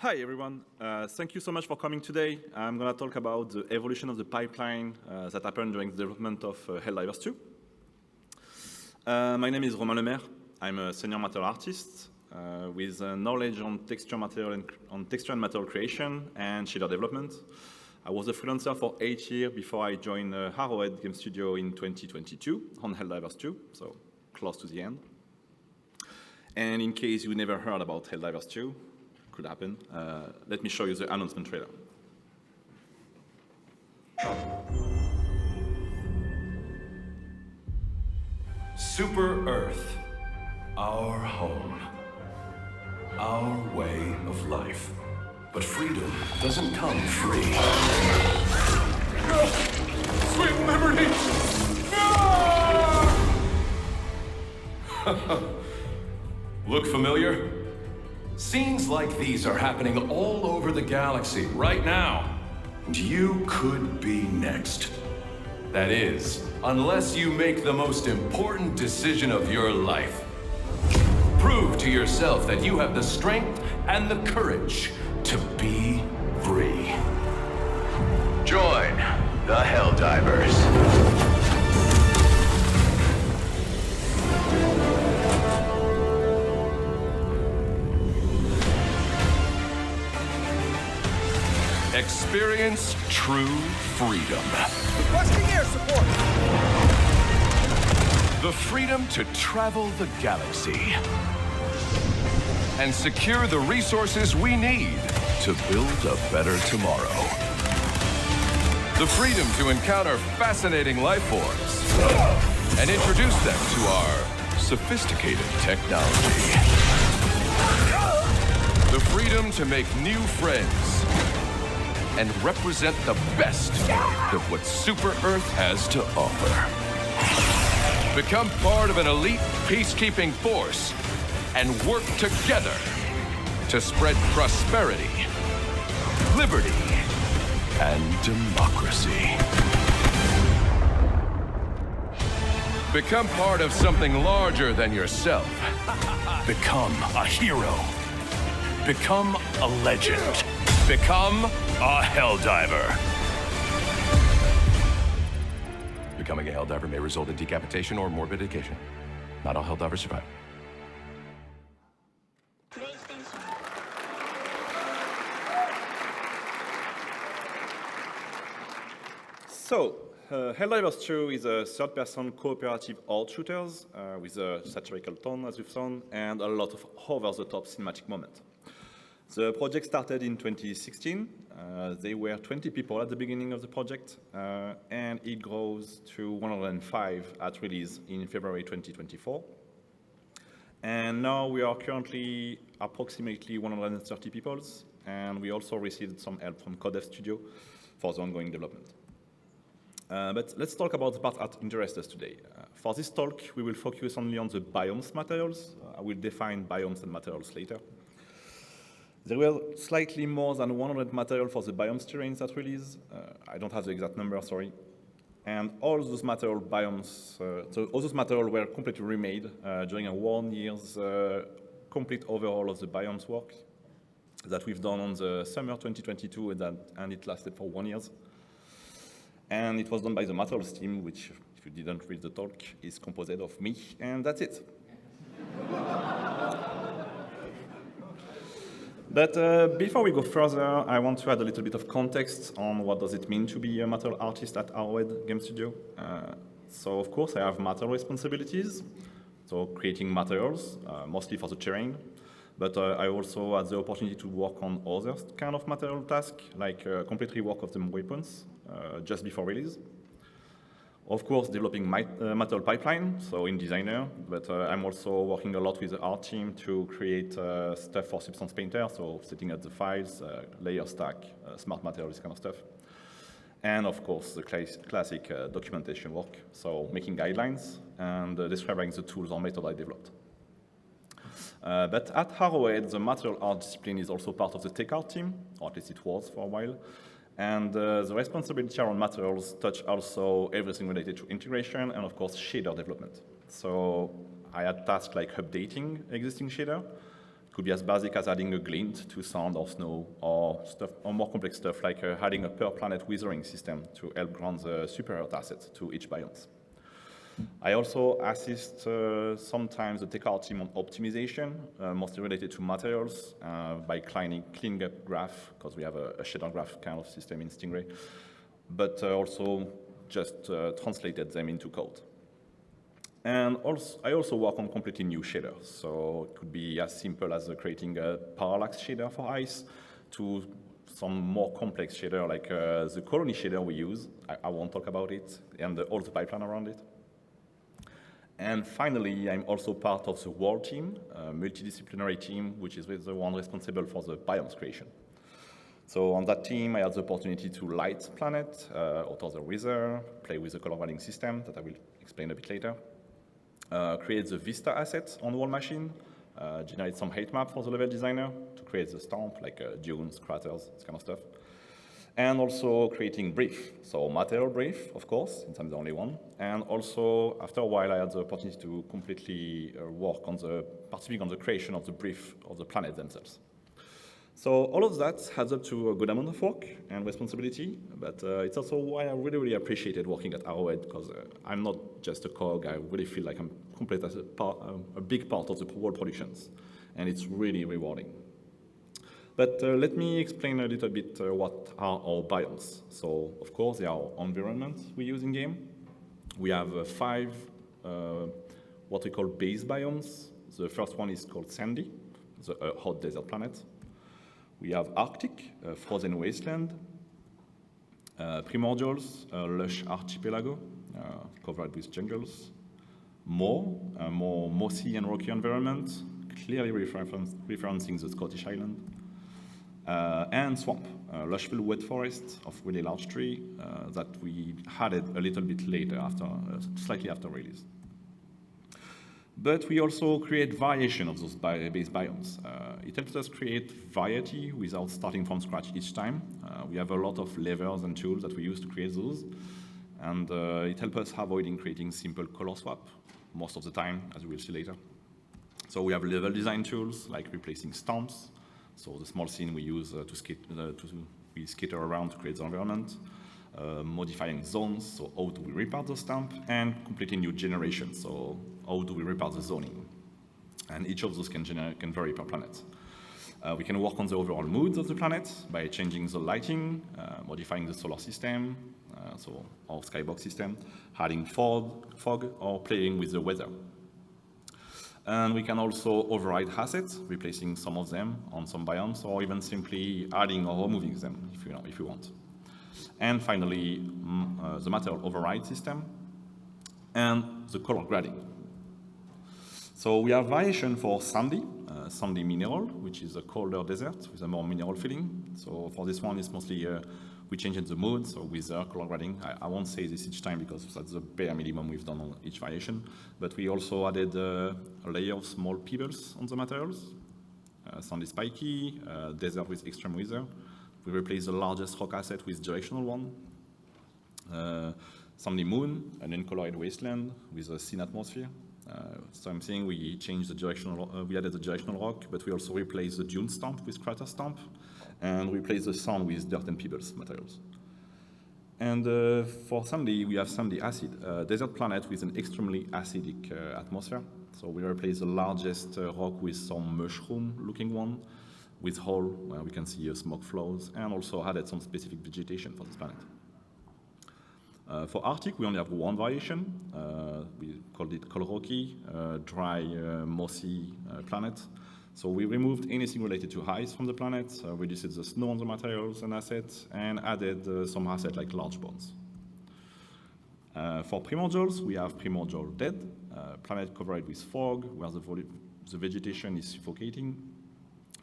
Hi, everyone. Thank you so much for coming today. I'm going to talk about the evolution of the pipeline that happened during the development of Helldivers 2. My name is Romain Lemaire. I'm a senior material artist with knowledge on texture and material creation and shader development. I was a freelancer for 8 years before I joined Arrowhead Games Studios in 2022 on Helldivers 2, so close to the end. And in case you never heard about Helldivers 2, could happen, let me show you the announcement trailer. Super Earth, our home, our way of life. But freedom doesn't come free. No! Sweet liberty! No! Look familiar? Scenes like these are happening all over the galaxy right now. And you could be next. That is, unless you make the most important decision of your life. Prove to yourself that you have the strength and the courage to be free. Join the Helldivers. Experience true freedom. Requesting air support! The freedom to travel the galaxy and secure the resources we need to build a better tomorrow. The freedom to encounter fascinating life forms and introduce them to our sophisticated technology. The freedom to make new friends and represent the best of what Super Earth has to offer. Become part of an elite peacekeeping force and work together to spread prosperity, liberty, and democracy. Become part of something larger than yourself. Become a hero. Become a legend. Become a Helldiver. Becoming a Helldiver may result in decapitation or mortification. Not all Helldivers survive. So, Helldivers 2 is a third-person cooperative horde shooters with a satirical tone, as we've seen, and a lot of over-the-top cinematic moments. The project started in 2016. There were 20 people at the beginning of the project, and it grows to 105 at release in February 2024. And now we are currently approximately 130 people, and we also received some help from Codev Studio for the ongoing development. But let's talk about the part that interests us today. For this talk, we will focus only on the biomes materials. I will define biomes and materials later. There were slightly more than 100 materials for the biomes terrains at release. I don't have the exact number, sorry. And all those material biomes, so all those materials were completely remade during a 1 year's complete overhaul of the biomes work that we've done on the summer 2022, and it lasted for 1 year. And it was done by the materials team, which, if you didn't read the talk, is composed of me, and that's it. But before we go further, I want to add a little bit of context on what does it mean to be a material artist at Arrowhead Games Studio. So of course I have material responsibilities, so creating materials, mostly for the terrain, but I also had the opportunity to work on other kind of material tasks, like complete rework of the weapons just before release. Of course, developing my material pipeline, so in Designer, but I'm also working a lot with the art team to create stuff for Substance Painter, so setting up the files, layer stack, smart material, this kind of stuff. And of course, the classic documentation work, so making guidelines and describing the tools or method I developed. But at Arrowhead, the material art discipline is also part of the tech art team, or at least it was for a while. And the responsibility around materials touch also everything related to integration and, of course, shader development. So I had tasks like updating existing shader Could be as basic as adding a glint to sand or snow, or more complex stuff like adding a per-planet withering system to help grant the super Earth assets to each biomes. I also assist sometimes the tech art team on optimization, mostly related to materials, by cleaning up graph, because we have a shader graph kind of system in Stingray, but also just translated them into code. And I also work on completely new shaders. So it could be as simple as creating a parallax shader for ice to some more complex shader like the colony shader we use. I won't talk about it, and all the pipeline around it. And finally, I'm also part of the world team, a multidisciplinary team, which is the one responsible for the biomes creation. So on that team, I had the opportunity to light planet, author the wither, play with the color grading system that I will explain a bit later. Create the Vista assets on wall machine, generate some height map for the level designer to create the stamp, like dunes, craters, this kind of stuff. And also creating brief, so material brief, of course, since I'm the only one. And also, after a while, I had the opportunity to completely work on participating on the creation of the brief of the planet themselves. So all of that adds up to a good amount of work and responsibility, but it's also why I really, really appreciated working at Arrowhead, because I'm not just a cog. I really feel like I'm complete as a big part of the world productions, and it's really rewarding. But let me explain a little bit what are our biomes. So, of course, they are our environment we use in game. We have 5 what we call base biomes. The first one is called Sandy, the hot desert planet. We have Arctic, frozen wasteland, Primordials, lush archipelago, covered with jungles, more mossy and rocky environment, clearly referencing the Scottish Island, and swamp, lush field wet forest of really large tree that we added a little bit later, slightly after release. But we also create variation of those base biomes. It helps us create variety without starting from scratch each time. We have a lot of levers and tools that we use to create those, and it helps us avoiding creating simple color swap most of the time, as we will see later. So we have level design tools like replacing stamps, so the small scene we use we skitter around to create the environment. Modifying zones, so how do we repart the stamp, and completely new generation, so how do we repart the zoning. And each of those can vary per planet. We can work on the overall mood of the planet by changing the lighting, modifying the solar system, so our skybox system, adding fog, or playing with the weather. And we can also override assets, replacing some of them on some biomes, or even simply adding or removing them if you want. And finally, the material override system and the color grading. So we have variation for sandy mineral, which is a colder desert with a more mineral feeling. So for this one, it's mostly we changed the mood, so with color grading. I won't say this each time because that's the bare minimum we've done on each variation. But we also added a layer of small pebbles on the materials, sandy spiky, desert with extreme weather. We replaced the largest rock asset with directional one. Sandy moon, an uncolored wasteland with a thin atmosphere. Same thing, we changed the directional, we added the directional rock, but we also replaced the dune stamp with crater stamp, and replaced the sand with dirt and pebbles materials. And for sandy, we have sandy acid, a desert planet with an extremely acidic atmosphere. So we replaced the largest rock with some mushroom-looking one, with hole where we can see smoke flows, and also added some specific vegetation for this planet. For Arctic, we only have one variation. We called it Cold Rocky, dry, mossy planet. So we removed anything related to ice from the planet, reduced the snow on the materials and assets, and added some assets like large bones. For Primordials, we have Primordial Dead, planet covered with fog, where the vegetation is suffocating.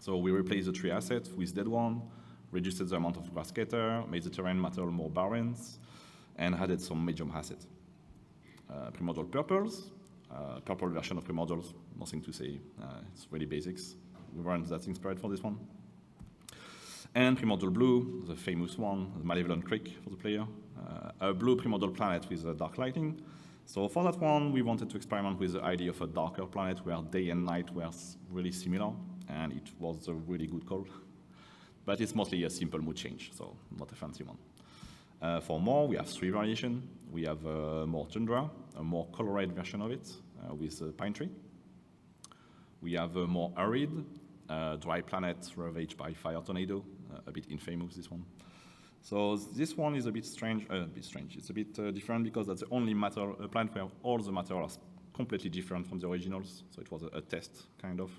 So we replaced the tree asset with dead one, reduced the amount of grass scatter, made the terrain material more barren, and added some medium assets. Primordial Purples, purple version of Primordials, nothing to say, it's really basics. We weren't that inspired for this one. And Primordial Blue, the famous one, the Malevolent Creek for the player, a blue primordial planet with dark lighting. So for that one, we wanted to experiment with the idea of a darker planet where day and night were really similar, and it was a really good call. But it's mostly a simple mood change, so not a fancy one. For more, we have 3 variations. We have more tundra, a more colored version of it with a pine tree. We have a more arid, dry planet ravaged by fire tornado, a bit infamous, this one. So this one is a bit strange. It's a bit different because that's the only planet where all the matter are completely different from the originals. So it was a test, kind of.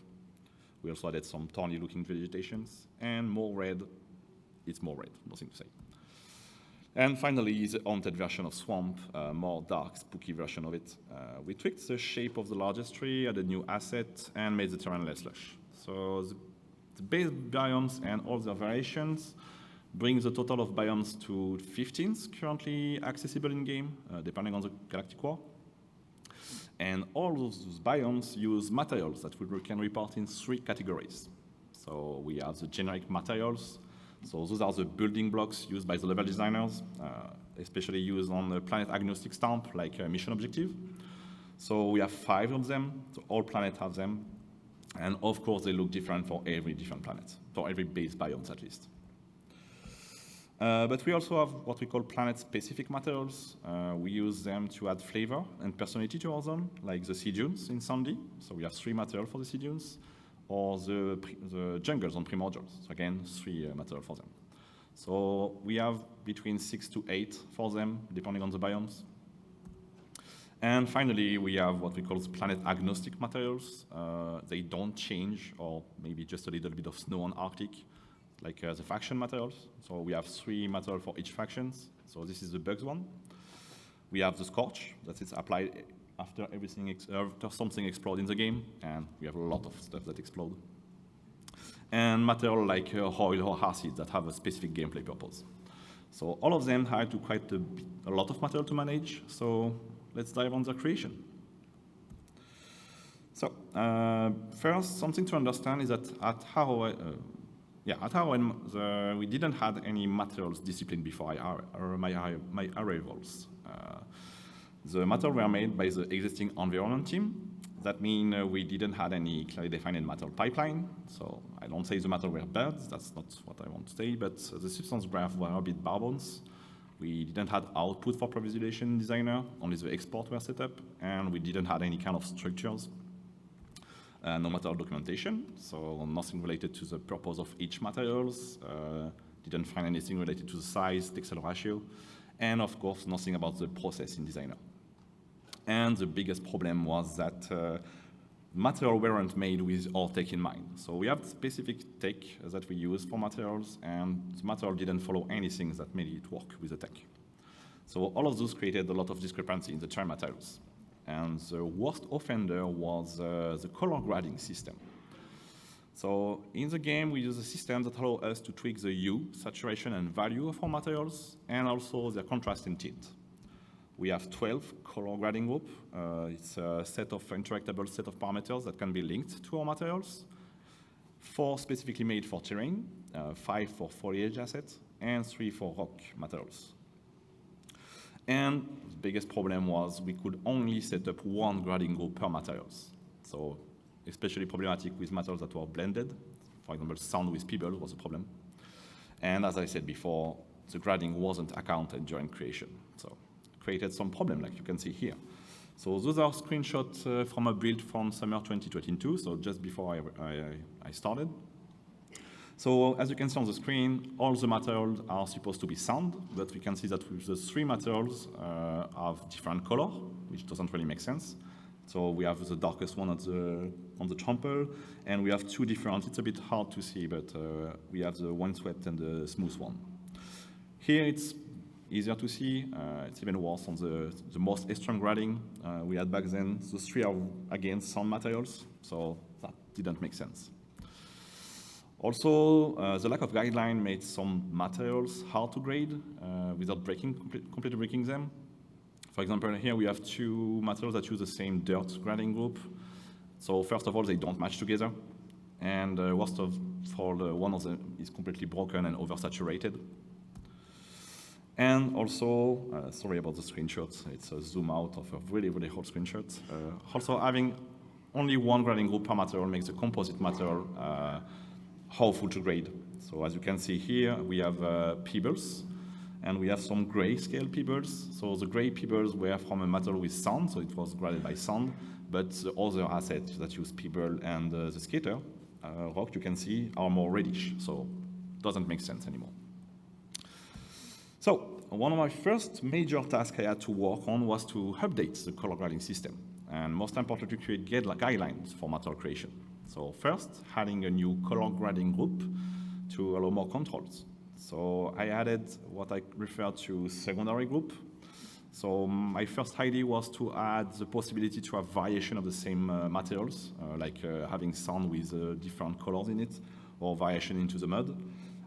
We also added some thorny-looking vegetations, and more red. It's more red, nothing to say. And finally, the haunted version of Swamp, more dark, spooky version of it. We tweaked the shape of the largest tree, added new asset, and made the terrain less lush. So the base biomes and all the variations brings the total of biomes to 15 currently accessible in-game, depending on the Galactic War. And all those biomes use materials that we can report in 3 categories. So we have the generic materials. So those are the building blocks used by the level designers, especially used on the planet-agnostic stamp, like mission objective. So we have 5 of them, so all planets have them. And of course, they look different for every different planet, for every base biomes at least. But we also have what we call planet-specific materials. We use them to add flavor and personality to our zone, like the sea dunes in Sandy. So we have 3 materials for the sea dunes, or the jungles on Primordials. So again, 3 materials for them. So we have between 6 to 8 for them, depending on the biomes. And finally, we have what we call planet-agnostic materials. They don't change, or maybe just a little bit of snow on Arctic, like the faction materials. So we have 3 materials for each faction. So this is the bugs one. We have the Scorch, that is applied after something explodes in the game, and we have a lot of stuff that explode. And material like oil or acid that have a specific gameplay purpose. So all of them had to quite a lot of material to manage, so let's dive on their creation. So first, something to understand is that at Arrowhead, we didn't have any materials discipline before my arrivals. The materials were made by the existing environment team. That means we didn't have any clearly defined material pipeline. So I don't say the materials were bad, that's not what I want to say, but the substance graph were a bit bare bones. We didn't have output for pre-visualization designer, only the export were set up, and we didn't have any kind of structures. No material documentation, so nothing related to the purpose of each materials, didn't find anything related to the size, pixel ratio, and of course, nothing about the process in Designer. And the biggest problem was that materials weren't made with our tech in mind. So we have specific tech that we use for materials, and the material didn't follow anything that made it work with the tech. So all of those created a lot of discrepancy in the term materials. And the worst offender was the color grading system. So in the game, we use a system that allows us to tweak the hue, saturation, and value of our materials, and also their contrast and tint. We have 12 color grading groups. It's a set of interactable set of parameters that can be linked to our materials. 4 specifically made for terrain, 5 for foliage assets, and 3 for rock materials. And the biggest problem was we could only set up 1 grading group per materials. So especially problematic with materials that were blended. For example, sound with people was a problem. And as I said before, the grading wasn't accounted during creation. So created some problem, like you can see here. So those are screenshots from a build from summer 2022, so just before I started. So as you can see on the screen, all the materials are supposed to be sound, but we can see that with the 3 materials have different color, which doesn't really make sense. So we have the darkest one on the trample, and we have 2 different, it's a bit hard to see, but we have the windswept and the smooth one. Here it's easier to see, it's even worse on the most extreme grading we had back then. The 3 are again sound materials, so that didn't make sense. Also, the lack of guideline made some materials hard to grade without completely breaking them. For example, here we have 2 materials that use the same dirt grading group. So first of all, they don't match together. And worst of all, one of them is completely broken and oversaturated. And also, sorry about the screenshots, it's a zoom out of a really, really old screenshot. Also having only one grading group per material makes the composite material helpful to grade. So as you can see here, we have pebbles, and we have some grayscale pebbles. So the gray pebbles were from a material with sand, so it was graded by sand, but the other assets that use pebble and the skater, rock, you can see, are more reddish, so it doesn't make sense anymore. So one of my first major tasks I had to work on was to update the color grading system, and most importantly, to create guidelines for material creation. So first, adding a new color grading group to allow more controls. So I added what I refer to secondary group. So my first idea was to add the possibility to have variation of the same materials, like having sand with different colors in it, or variation into the mud.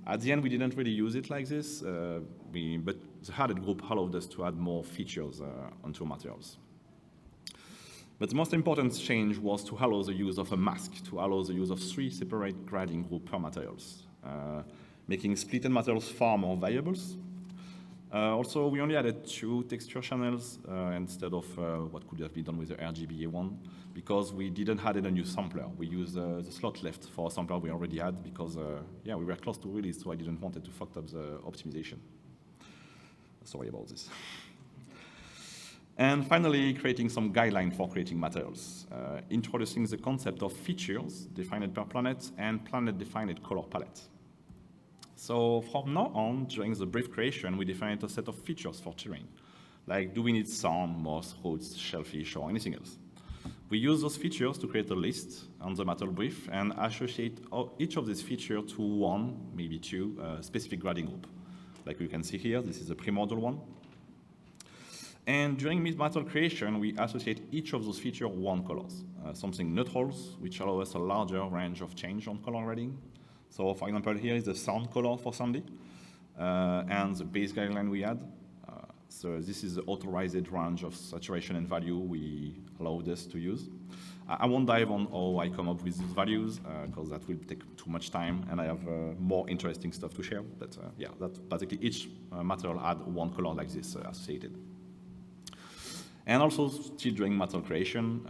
At the end, we didn't really use it like this, but the added group allowed us to add more features onto materials. But the most important change was to allow the use of a mask, to allow the use of 3 separate grading groups per materials, making splitted materials far more viable. Also, we only added 2 texture channels instead of what could have been done with the RGBA one, because we didn't add a new sampler. We used the slot left for a sampler we already had because, yeah, we were close to release, so I didn't want it to fuck up the optimization. Sorry about this. And finally, creating some guidelines for creating materials, introducing the concept of features defined per planet and planet-defined color palette. So from now on, during the brief creation, we defined a set of features for terrain, like do we need sand, moss, roots, shellfish, or anything else. We use those features to create a list on the material brief and associate each of these features to 1, maybe 2, specific grading group. Like you can see here, this is a primordial one. And during mid-material creation, we associate each of those features 1 colors, something neutrals, which allow us a larger range of change on color grading. So for example, here is the sand color for sandy, and the base guideline we had. So this is the authorized range of saturation and value we allowed us to use. I won't dive on how I come up with these values, because that will take too much time, and I have more interesting stuff to share. But yeah, that basically each material had 1 color like this associated. And also, still during material creation,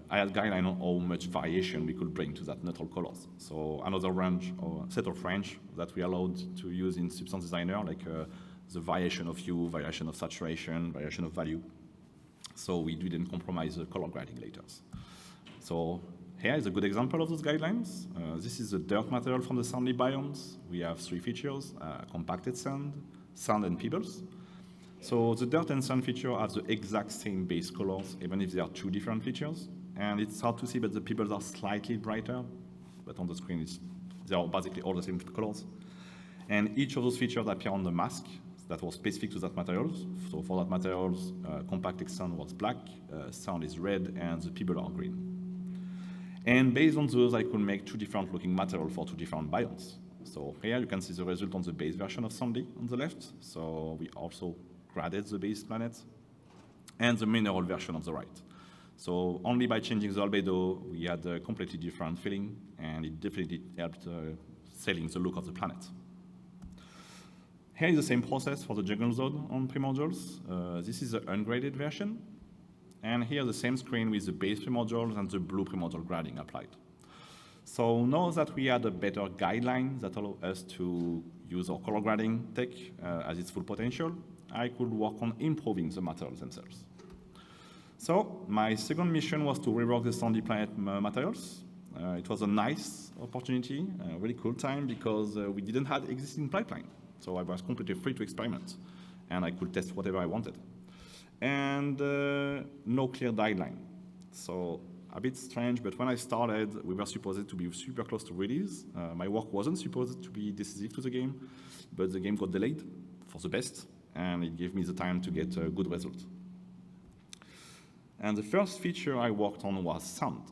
I had guideline on how much variation we could bring to that neutral colors. So another range, or set of range that we allowed to use in Substance Designer, like the variation of hue, variation of saturation, variation of value. So we didn't compromise the color grading later. So here is a good example of those guidelines. This is the dirt material from the sandy biomes. We have 3 features, compacted sand, sand and pebbles. So the dirt and sand feature have the exact same base colors, even if they are 2 different features. And it's hard to see, but the pebbles are slightly brighter. But on the screen, they are basically all the same colors. And each of those features appear on the mask that was specific to that material. So for that materials, compacted sand was black, sand is red, and the pebbles are green. And based on those, I could make 2 different looking materials for 2 different biomes. So here you can see the result on the base version of sandy on the left. So we also graded the base planet, and the mineral version of the right. So only by changing the albedo, we had a completely different feeling, and it definitely helped selling the look of the planet. Here is the same process for the jungle zone on primordials. This is the ungraded version, and here the same screen with the base primordials and the blue primordial grading applied. So now that we had a better guideline that allow us to use our color grading tech as its full potential, I could work on improving the materials themselves. So my second mission was to rework the sandy planet materials. It was a nice opportunity, a really cool time, because we didn't have existing pipeline. So I was completely free to experiment, and I could test whatever I wanted. And no clear deadline. So a bit strange, but when I started, we were supposed to be super close to release. My work wasn't supposed to be decisive to the game, but the game got delayed for the best, and it gave me the time to get a good result. And the first feature I worked on was sound.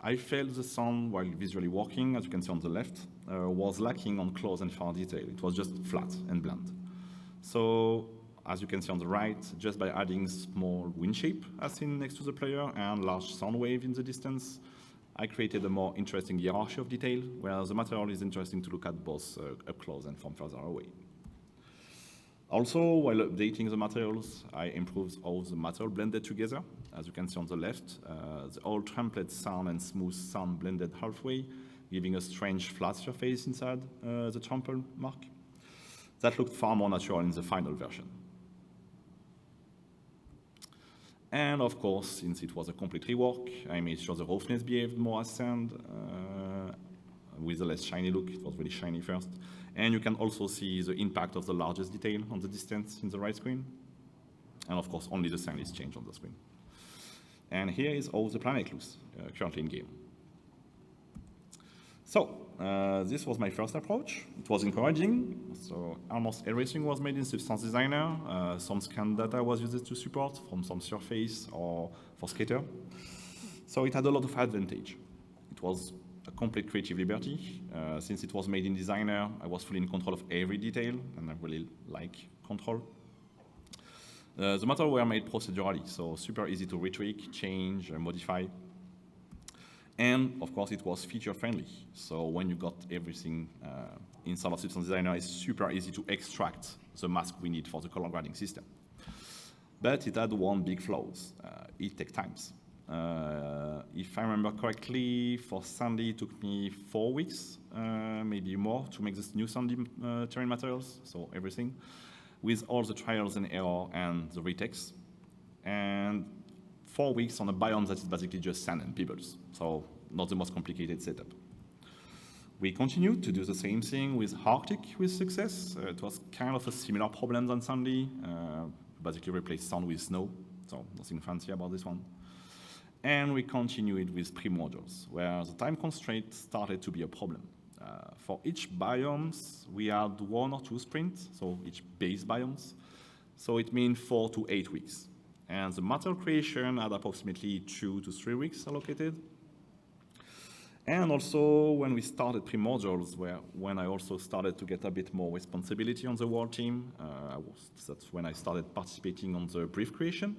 I felt the sound while visually working, as you can see on the left, was lacking on close and far detail. It was just flat and bland. So, as you can see on the right, just by adding small wind shape as seen next to the player and large sound wave in the distance, I created a more interesting hierarchy of detail, where the material is interesting to look at both up close and from further away. Also, while updating the materials, I improved all the material blended together. As you can see on the left, the old template sound and smooth sound blended halfway, giving a strange flat surface inside the trample mark. That looked far more natural in the final version. And of course, since it was a complete rework, I made sure the roughness behaved more as sand, with a less shiny look. It was really shiny first. And you can also see the impact of the largest detail on the distance in the right screen. And of course, only the sand is changed on the screen. And here is how the planet looks currently in game. So, this was my first approach. It was encouraging. So almost everything was made in Substance Designer. Some scan data was used to support from some surface or for skater. So it had a lot of advantage. It was a complete creative liberty. Since it was made in Designer, I was fully in control of every detail, and I really like control. The materials were made procedurally, so super easy to retweak, change, modify. And of course, it was feature-friendly. So when you got everything inside of Substance Designer, it's super easy to extract the mask we need for the color grading system. But it had one big flaw. It takes time. If I remember correctly, for Sandy, it took me 4 weeks, maybe more, to make this new Sandy terrain materials, so everything, with all the trials and error and the retakes. And 4 weeks on a biome that is basically just sand and pebbles, so not the most complicated setup. We continued to do the same thing with Arctic with success. It was kind of a similar problem than Sandy, basically replaced sand with snow, so nothing fancy about this one. And we continued with Primordials, where the time constraint started to be a problem. For each biomes, we had 1 or 2 sprints, so each base biomes. So it means 4 to 8 weeks. And the material creation had approximately 2 to 3 weeks allocated. And also, when we started Primordials, when I also started to get a bit more responsibility on the world team, that's when I started participating on the brief creation.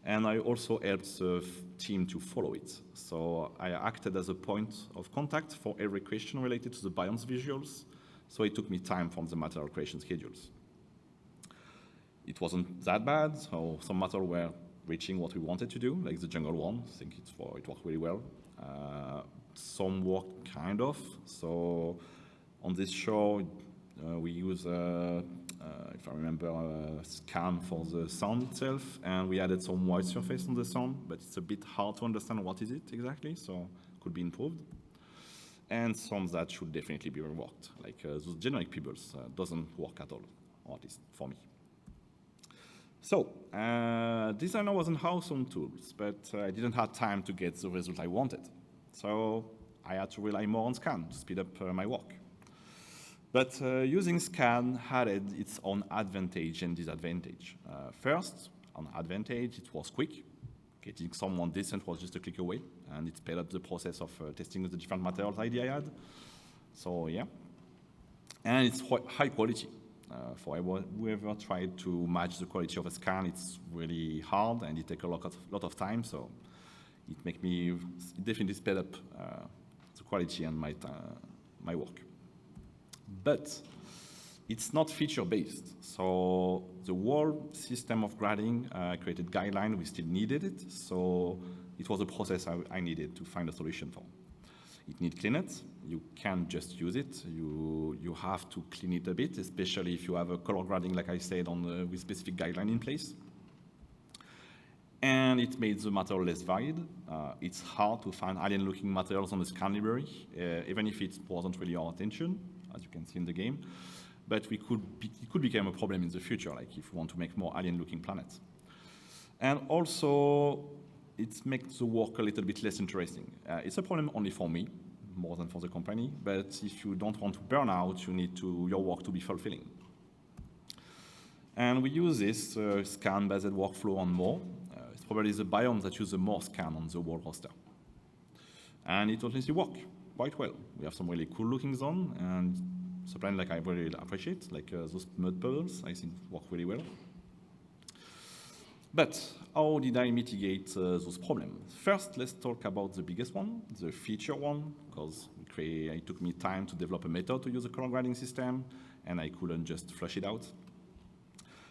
And I also helped the team to follow it. So I acted as a point of contact for every question related to the biomes visuals. So it took me time from the material creation schedules. It wasn't that bad, so some material were reaching what we wanted to do, like the jungle one. I think it worked really well. Some worked kind of. So on this show, we use, if I remember, a scan for the sound itself, and we added some white surface on the sound, but it's a bit hard to understand what is it exactly, so could be improved. And some that should definitely be reworked, like those generic pebbles doesn't work at all, or at least for me. So, Designer was in-house on tools, but I didn't have time to get the result I wanted. So I had to rely more on Scan to speed up my work. But using Scan had its own advantage and disadvantage. First, on advantage, it was quick. Getting someone decent was just a click away, and it sped up the process of testing the different materials idea I had. So yeah. And it's high quality. For whoever tried to match the quality of a scan, it's really hard, and it takes a lot of time, so it definitely sped up the quality and my work. But it's not feature-based. So the whole system of grading created guidelines. We still needed it. So it was a process I needed to find a solution for. It needs cleanup. You can't just use it. You have to clean it a bit, especially if you have a color grading, like I said, with specific guideline in place. And it made the material less varied. It's hard to find alien-looking materials on the scan library, even if it wasn't really our attention, as you can see in the game. But it could become a problem in the future, like if we want to make more alien-looking planets. And also, it makes the work a little bit less interesting. It's a problem only for me, more than for the company, but if you don't want to burn out, you need your work to be fulfilling. And we use this scan-based workflow on more. It's probably the biome that use the more scan on the world roster. And it honestly works quite well. We have some really cool-looking zone, and it's a plan like I really appreciate, like those mud puddles, I think work really well. But how did I mitigate those problems? First, let's talk about the biggest one, the feature one, because it took me time to develop a method to use a color grading system, and I couldn't just flush it out.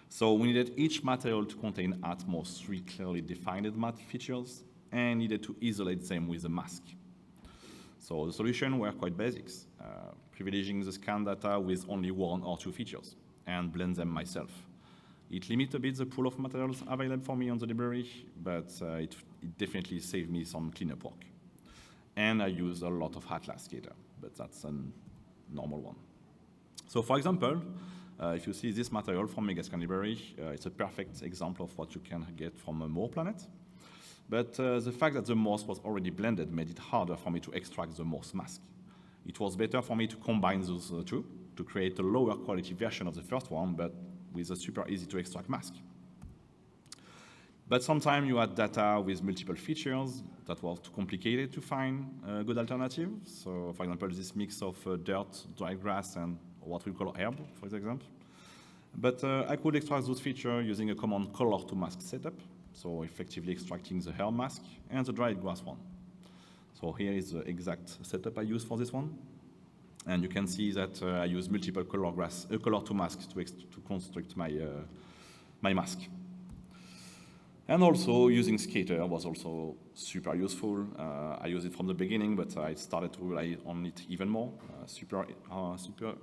So we needed each material to contain at most 3 clearly defined matte features and needed to isolate them with a mask. So the solution were quite basics, privileging the scan data with only 1 or 2 features and blend them myself. It limits a bit the pool of materials available for me on the library, but it definitely saved me some cleanup work. And I use a lot of Atlas scatter, but that's a normal one. So for example, if you see this material from Megascan library, it's a perfect example of what you can get from a Moore planet. But the fact that the Morse was already blended made it harder for me to extract the Morse mask. It was better for me to combine those two to create a lower quality version of the first one, but with a super easy to extract mask. But sometimes you had data with multiple features that was too complicated to find a good alternative. So for example, this mix of dirt, dry grass, and what we call herb, for example. But I could extract those features using a command color to mask setup, so effectively extracting the herb mask and the dried grass one. So here is the exact setup I use for this one. And you can see that I use multiple color to mask to construct my, my mask. And also using scatter was also super useful. I used it from the beginning, but I started to rely on it even more. Super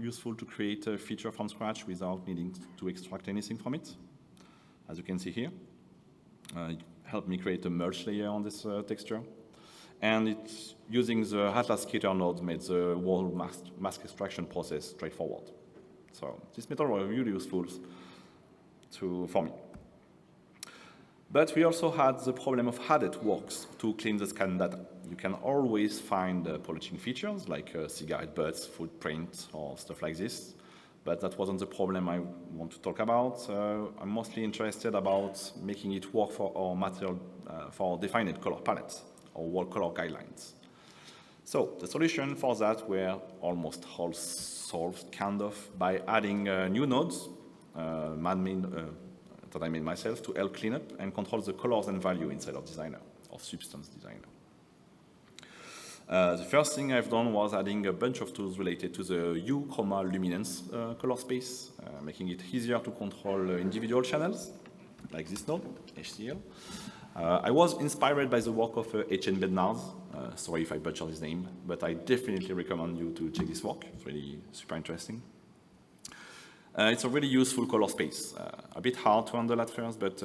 useful to create a feature from scratch without needing to extract anything from it. As you can see here, it helped me create a merge layer on this texture. And it's using the Atlas scatter node made the whole mask extraction process straightforward. So this method was really useful for me. But we also had the problem of how it works to clean the scan data. You can always find polluting features like cigarette butts, footprint, or stuff like this. But that wasn't the problem I want to talk about. I'm mostly interested about making it work for our material, for our defined color palettes, or wall color guidelines. So the solution for that were almost all solved, kind of, by adding new nodes, that I made myself to help clean up and control the colors and value inside of Designer, of Substance Designer. The first thing I've done was adding a bunch of tools related to the hue, chroma, luminance color space, making it easier to control individual channels, like this node, HCL. I was inspired by the work of Etienne Bednard. Sorry if I butchered his name, but I definitely recommend you to check this work. It's really super interesting. It's a really useful color space. A bit hard to handle at first, but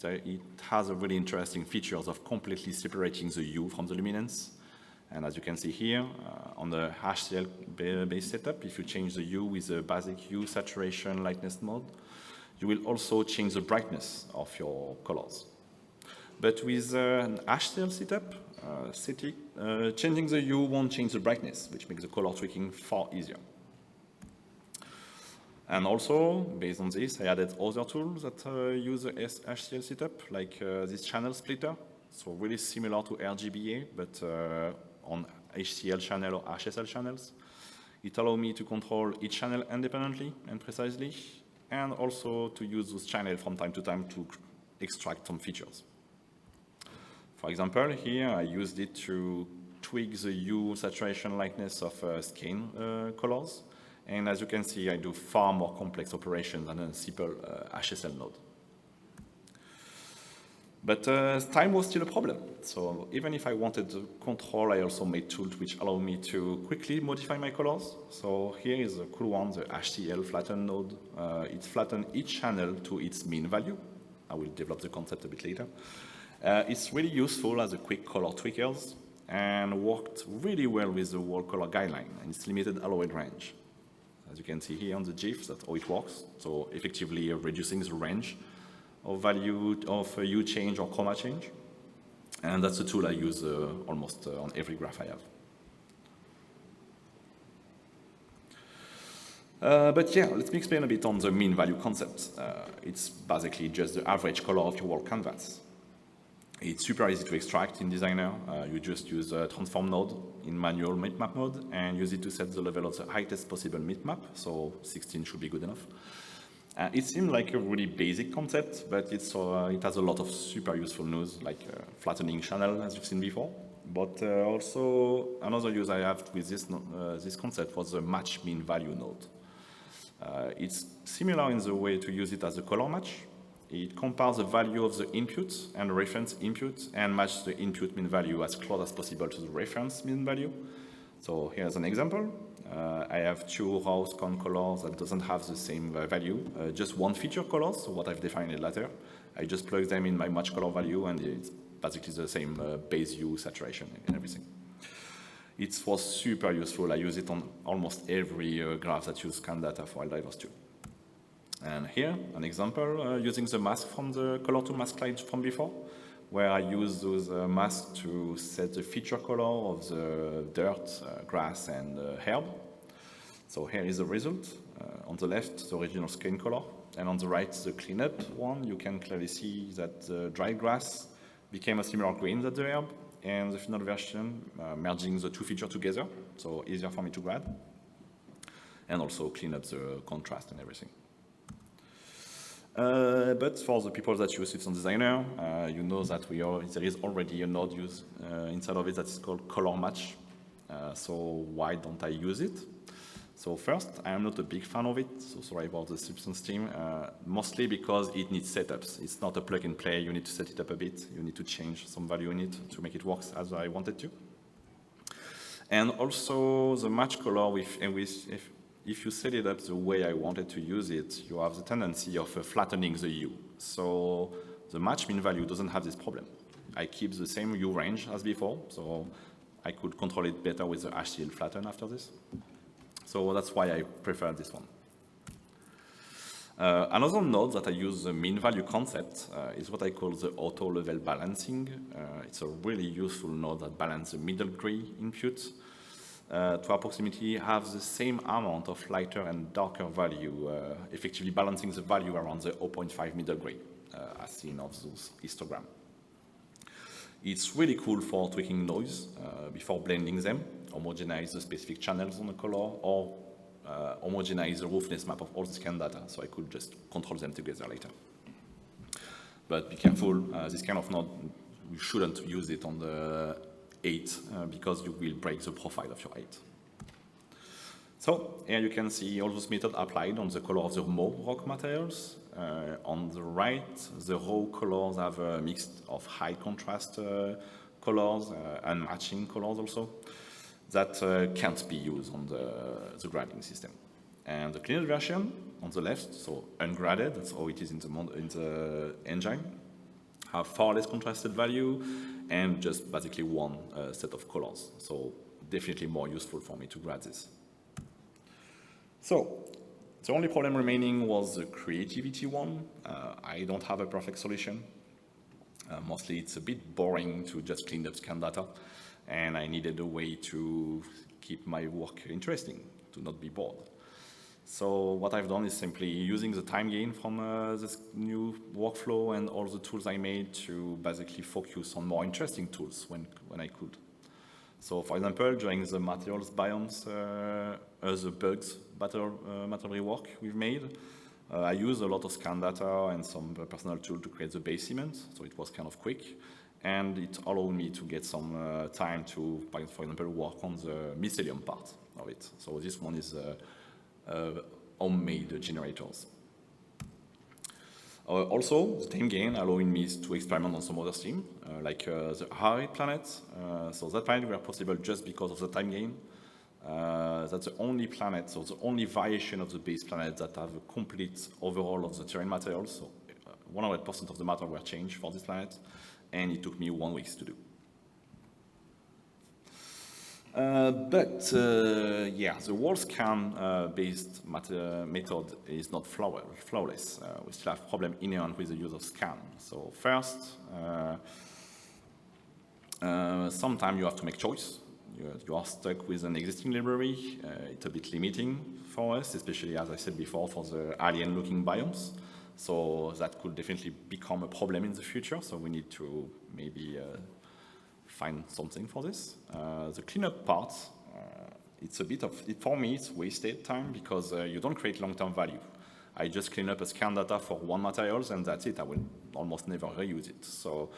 it has a really interesting features of completely separating the hue from the luminance. And as you can see here, on the HCL-based setup, if you change the hue with the basic hue, saturation, lightness mode, you will also change the brightness of your colors. But with an HCL setup, changing the hue won't change the brightness, which makes the color tweaking far easier. And also, based on this, I added other tools that use the HCL setup, like this channel splitter. So really similar to RGBA, but on HCL channel or HSL channels. It allows me to control each channel independently and precisely, and also to use those channels from time to time to extract some features. For example, here I used it to tweak the hue, saturation, lightness of skin colors. And as you can see, I do far more complex operations than a simple HSL node. But time was still a problem. So even if I wanted to control, I also made tools which allow me to quickly modify my colors. So here is a cool one, the HCL flatten node. It flattens each channel to its mean value. I will develop the concept a bit later. It's really useful as a quick color tweakers and worked really well with the wall color guideline and its limited allowed range. As you can see here on the GIF, that's how it works. So effectively reducing the range of value of hue change or chroma change. And that's a tool I use almost on every graph I have. But yeah, let me explain a bit on the mean value concept. It's basically just the average color of your wall canvas. It's super easy to extract in Designer. You just use a transform node in manual map mode and use it to set the level of the highest possible map, so 16 should be good enough. It seems like a really basic concept, but it has a lot of super useful news, like flattening channel, as you've seen before. But also, another use I have with this concept was the match mean value node. It's similar in the way to use it as a color match. It compares the value of the input and reference input and matches the input mean value as close as possible to the reference mean value. So here's an example. I have two raw scan colors that doesn't have the same value, just one feature color, so what I've defined later. I just plug them in my match color value and it's basically the same base hue, saturation, and everything. It was super useful. I use it on almost every graph that uses scan data for Helldivers 2. And here, an example using the mask from the color to mask slide from before, where I use those masks to set the feature color of the dirt, grass, and herb. So here is the result. On the left, the original skin color, and on the right, the cleanup one. You can clearly see that the dry grass became a similar green than the herb, and the final version merging the two features together, so easier for me to grab, and also clean up the contrast and everything. But for the people that use Substance Designer, you know that there is already a node used inside of it that is called color match. So why don't I use it? So first, I am not a big fan of it, so sorry about the Substance team, mostly because it needs setups. It's not a plug and play, you need to set it up a bit, you need to change some value in it to make it work as I wanted to. And also the match color, if you set it up the way I wanted to use it, you have the tendency of flattening the hue. So the match mean value doesn't have this problem. I keep the same hue range as before, so I could control it better with the HCL flatten after this. So that's why I prefer this one. Another node that I use the mean value concept is what I call the auto level balancing. It's a really useful node that balances the middle gray input to approximately have the same amount of lighter and darker value, effectively balancing the value around the 0.5 middle gray, as seen of those histogram. It's really cool for tweaking noise before blending them, homogenize the specific channels on the color, or homogenize the roughness map of all the scan data, so I could just control them together later. But be careful, this kind of node, you shouldn't use it on the 8 because you will break the profile of your 8. So here you can see all those methods applied on the color of the raw rock materials. On the right, the raw colors have a mix of high contrast colors and matching colors also that can't be used on the grading system. And the cleaner version on the left, so ungraded, that's how it is in the engine, have far less contrasted value and just basically one set of colors. So definitely more useful for me to grad this. So the only problem remaining was the creativity one. I don't have a perfect solution. Mostly it's a bit boring to just clean up scan data, and I needed a way to keep my work interesting, to not be bored. So what I've done is simply using the time gain from this new workflow and all the tools I made to basically focus on more interesting tools when I could. So for example, during the materials biomes, the bugs material rework we've made, I used a lot of scan data and some personal tool to create the base cement, so it was kind of quick. And it allowed me to get some time to, for example, work on the mycelium part of it. So this one is homemade generators. Also, the time gain allowing me to experiment on some other things, like the Arrowhead planet. So that planet were possible just because of the time gain. That's the only planet, so the only variation of the base planet that have a complete overhaul of the terrain materials. So 100% of the matter were changed for this planet, and it took me 1 week to do. Yeah, the wall scan based method is not flawless. We still have problem inherent with the use of scan. So first, sometimes you have to make choice. You are stuck with an existing library. It's a bit limiting for us, especially as I said before, for the alien looking biomes. So that could definitely become a problem in the future. So we need to maybe find something for this. The cleanup part, it's a bit of, for me, it's wasted time because you don't create long-term value. I just clean up a scan data for one materials and that's it. I will almost never reuse it. So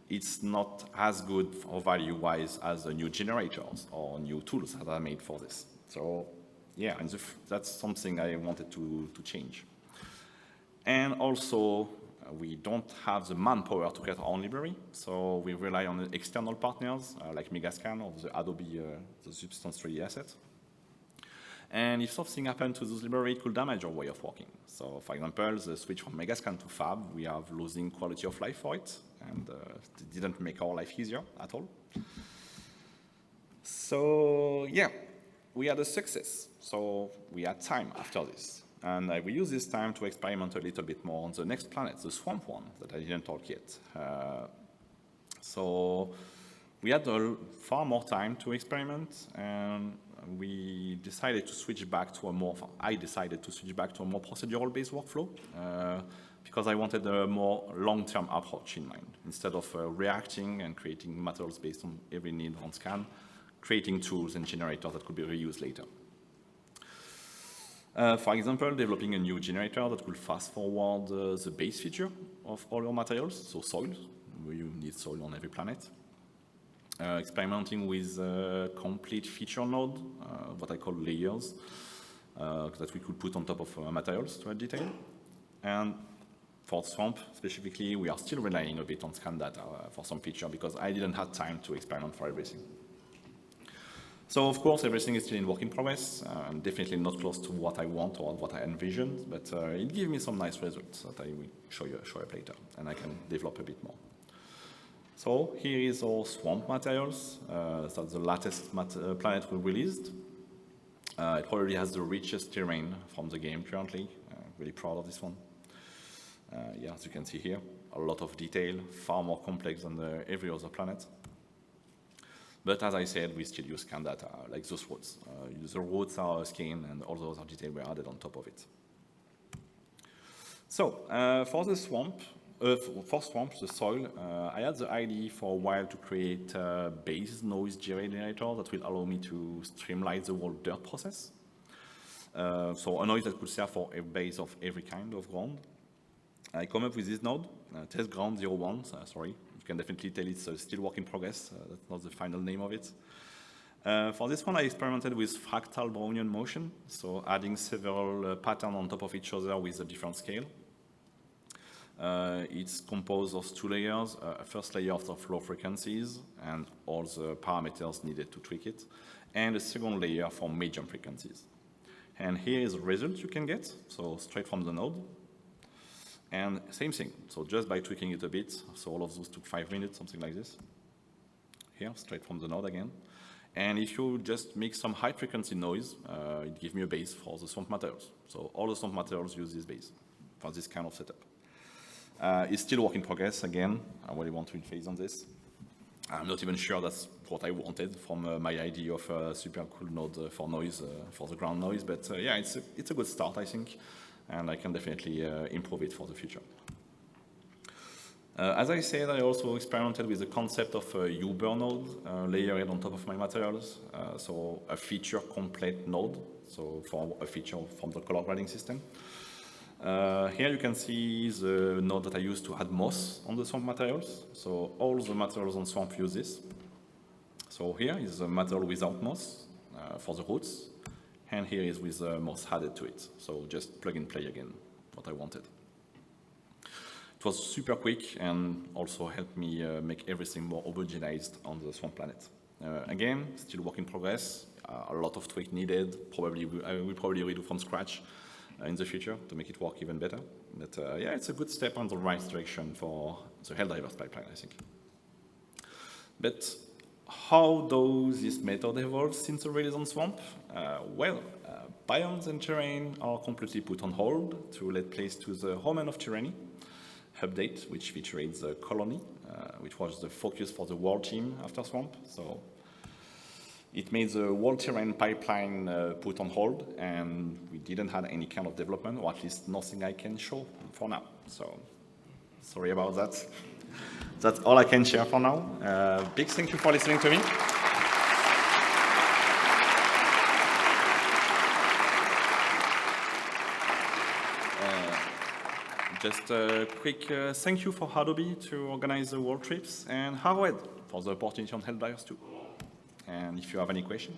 it's not as good or value-wise as the new generators or new tools that are made for this. So yeah, and that's something I wanted to change. And also, we don't have the manpower to create our own library, so we rely on external partners like Megascan or the Adobe the Substance 3D asset. And if something happened to those libraries, it could damage our way of working. So, for example, the switch from Megascan to Fab, we have losing quality of life for it, and it didn't make our life easier at all. So, yeah, we had a success. So, we had time after this. And I will use this time to experiment a little bit more on the next planet, the swamp one, that I didn't talk yet. So we had far more time to experiment, and we decided to switch back to I decided to switch back to a more procedural-based workflow, because I wanted a more long-term approach in mind. Instead of reacting and creating materials based on every need on scan, creating tools and generators that could be reused later. For example, developing a new generator that will fast-forward the base feature of all your materials, so soil. You need soil on every planet. Experimenting with a complete feature node, what I call layers, that we could put on top of materials to add detail. And for Swamp, specifically, we are still relying a bit on scan data for some feature because I didn't have time to experiment for everything. So, of course, everything is still in work in progress. I'm definitely not close to what I want or what I envisioned, but it gave me some nice results that I will show you later, and I can develop a bit more. So, here is our swamp materials. That's the latest planet we released. It probably has the richest terrain from the game currently. Really proud of this one. Yeah, as you can see here, a lot of detail, far more complex than every other planet. But as I said, we still use scan data, like those roads. The roads are scanned and all those other details were added on top of it. So, for the swamp, the soil, I had the idea for a while to create a base noise generator that will allow me to streamline the whole dirt process. So a noise that could serve for a base of every kind of ground. I come up with this node, test ground 01, sorry. You can definitely tell it's still work in progress. That's not the final name of it. For this one, I experimented with fractal Brownian motion, so adding several patterns on top of each other with a different scale. It's composed of two layers, a first layer of the flow frequencies and all the parameters needed to tweak it, and a second layer for mid-jump frequencies. And here is the result you can get, so straight from the node. And same thing, so just by tweaking it a bit, so all of those took 5 minutes, something like this. Here, straight from the node again. And if you just make some high frequency noise, it gives me a base for the swamp materials. So all the swamp materials use this base for this kind of setup. It's still work in progress again. I really want to phase on this. I'm not even sure that's what I wanted from my idea of a super cool node for noise, for the ground noise, but yeah, it's a good start, I think. And I can definitely improve it for the future. As I said, I also experimented with the concept of a Uber node layered on top of my materials. So a feature complete node, so for a feature from the color grading system. Here you can see the node that I used to add moss on the swamp materials. So all the materials on swamp use this. So here is a material without moss for the roots. And here is with moss added to it. So just plug and play again, what I wanted. It was super quick and also helped me make everything more homogenized on the swamp planet. Again, still work in progress. A lot of tweak needed. I will probably redo from scratch in the future to make it work even better. But yeah, it's a good step on the right direction for the Helldivers pipeline, I think. But how does this method evolve since the release on Swamp? Biomes and terrain are completely put on hold to let place to the Romain of Tyranny update, which featured the colony, which was the focus for the world team after Swamp. So it made the world terrain pipeline put on hold, and we didn't have any kind of development, or at least nothing I can show for now. So sorry about that. That's all I can share for now. Big thank you for listening to me. Just a quick thank you for Adobe to organize the world trips, and Arrowhead for the opportunity on Helldivers too. And if you have any questions.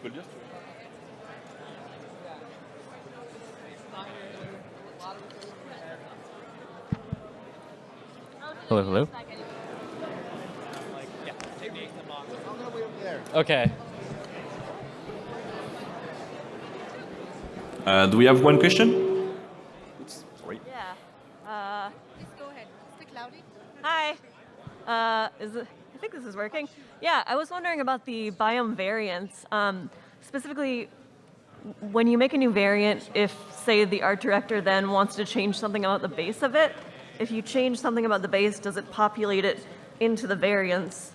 peux le dire? Hello, hello. Okay. Do we have one question? Oops, sorry. Yeah. Please go ahead. Speak loudly. Hi. I think this is working. Yeah, I was wondering about the biome variants. Specifically, when you make a new variant, if, say, the art director then wants to change something about the base of it, if you change something about the base, does it populate it into the variants?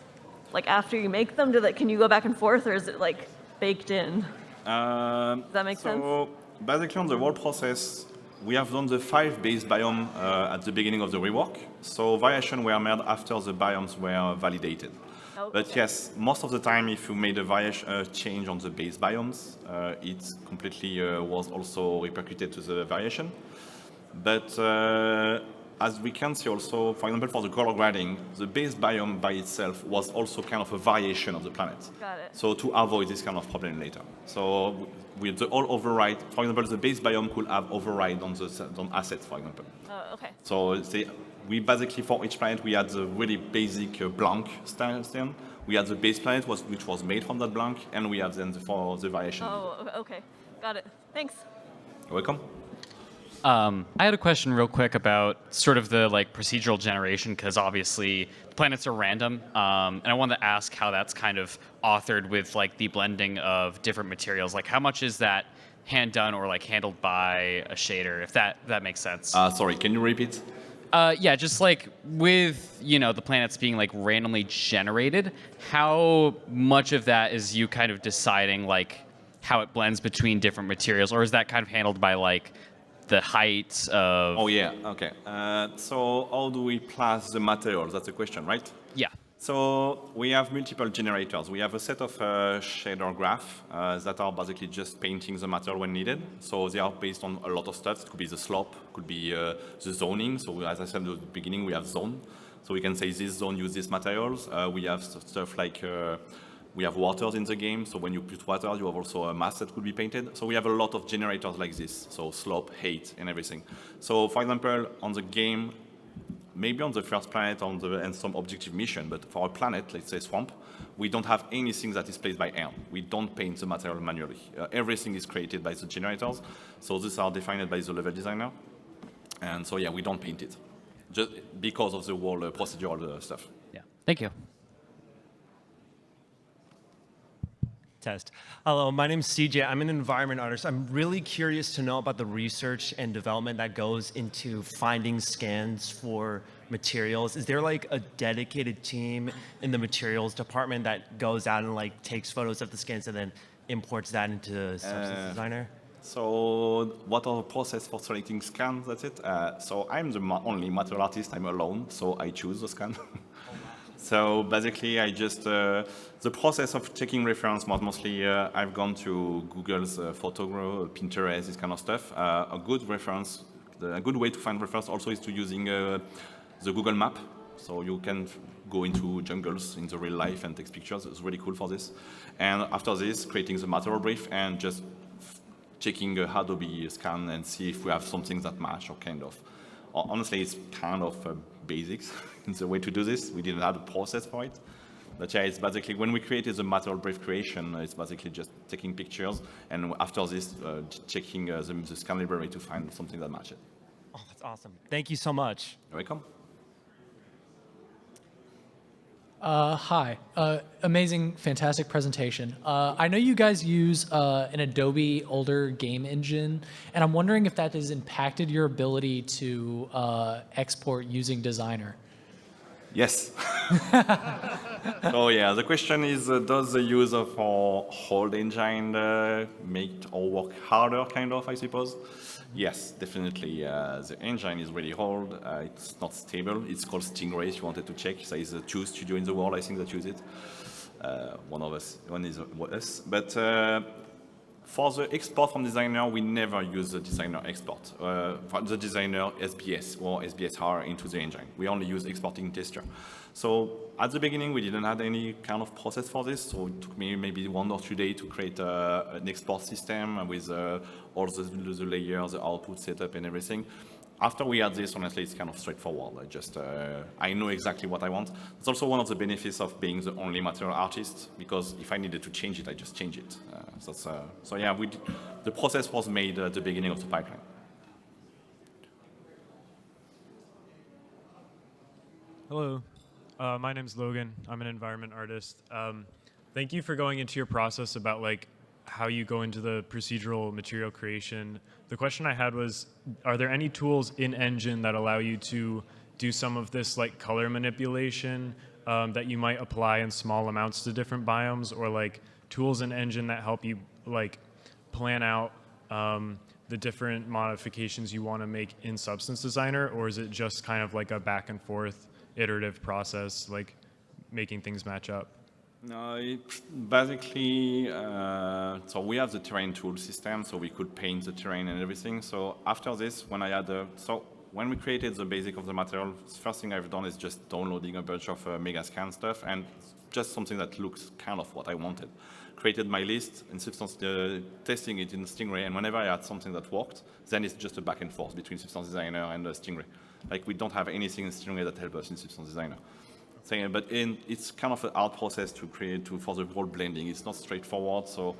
Like after you make them, can you go back and forth, or is it like baked in? Does that make sense? So basically on the whole process, we have done the 5 base biome at the beginning of the rework. So variations were made after the biomes were validated. Oh, But okay. yes, most of the time, if you made a change on the base biomes, it completely was also repercuted to the variation. But as we can see also, for example, for the color grading, the base biome by itself was also kind of a variation of the planet. Got it. So to avoid this kind of problem later. So with the all override, for example, the base biome could have override on assets, for example. Oh, okay. So we basically, for each planet, we had the really basic blank style. We had the base planet, which was made from that blank, and we have then for the variation. Oh, okay. Got it. Thanks. You're welcome. I had a question real quick about sort of the like procedural generation, because obviously the planets are random, and I wanted to ask how that's kind of authored with like the blending of different materials. Like how much is that hand done or like handled by a shader, if that makes sense? Sorry, can you repeat? Yeah, just like with, the planets being like randomly generated, how much of that is you kind of deciding like how it blends between different materials, or is that kind of handled by like the height of... Oh yeah, okay. So how do we place the materials? That's the question, right? Yeah. So we have multiple generators. We have a set of shader graph that are basically just painting the material when needed. So they are based on a lot of stuff. It could be the slope, could be the zoning. So as I said at the beginning, we have zone. So we can say this zone uses these materials. We have stuff like we have waters in the game. So when you put water, you have also a mass that could be painted. So we have a lot of generators like this. So slope, height, and everything. So for example, on the game, maybe on the first planet and some objective mission, but for a planet, let's say swamp, we don't have anything that is placed by hand. We don't paint the material manually. Everything is created by the generators. So these are defined by the level designer. And so yeah, we don't paint it, just because of the whole procedural stuff. Yeah. Thank you. Test. Hello, my name's CJ. I'm an environment artist. I'm really curious to know about the research and development that goes into finding scans for materials. Is there like a dedicated team in the materials department that goes out and like takes photos of the scans and then imports that into Substance Designer? So what are the process for selecting scans? That's it. So I'm the only material artist. I'm alone, so I choose the scan. So basically, I just, the process of checking reference was mostly, I've gone to Google's Photogro, Pinterest, this kind of stuff. A good reference, a good way to find reference also is to using the Google map. So you can go into jungles in the real life and take pictures. It's really cool for this. And after this, creating the material brief and just checking Adobe scan and see if we have something that match or kind of. Honestly, it's kind of basics. It's a way to do this. We didn't have a process for it. But yeah, it's basically, when we created the material brief creation, it's basically just taking pictures, and after this, checking the scan library to find something that matches. Oh, that's awesome. Thank you so much. You're welcome. Hi. Amazing, fantastic presentation. I know you guys use an Adobe older game engine, and I'm wondering if that has impacted your ability to export using Designer. Yes. So yeah, the question is, does the use of our old engine make our work harder, kind of, I suppose? Yes, definitely. The engine is really old. It's not stable. It's called Stingray, if you wanted to check. There is 2 studios in the world, I think, that use it. One is us. But For the export from designer, we never use the designer export. For the designer SBS or SBSR into the engine. We only use exporting texture. So at the beginning, we didn't have any kind of process for this. So it took me maybe 1 or 2 days to create an export system with all the layers, the output setup and everything. After we had this, honestly, it's kind of straightforward. I know exactly what I want. It's also one of the benefits of being the only material artist, because if I needed to change it, I just change it. So yeah, the process was made at the beginning of the pipeline. Hello, my name's Logan. I'm an environment artist. Thank you for going into your process about like how you go into the procedural material creation. The question I had was, are there any tools in Engine that allow you to do some of this like color manipulation that you might apply in small amounts to different biomes, or like tools in Engine that help you like plan out the different modifications you want to make in Substance Designer, or is it just kind of like a back and forth iterative process, like making things match up? No, basically, so we have the terrain tool system, so we could paint the terrain and everything. So after this, when we created the basic of the material, the first thing I've done is just downloading a bunch of Megascan stuff, and just something that looks kind of what I wanted. Created my list, in Substance, testing it in Stingray, and whenever I had something that worked, then it's just a back and forth between Substance Designer and Stingray. Like, we don't have anything in Stingray that helps us in Substance Designer. But it's kind of an hard process to create for the whole blending. It's not straightforward, so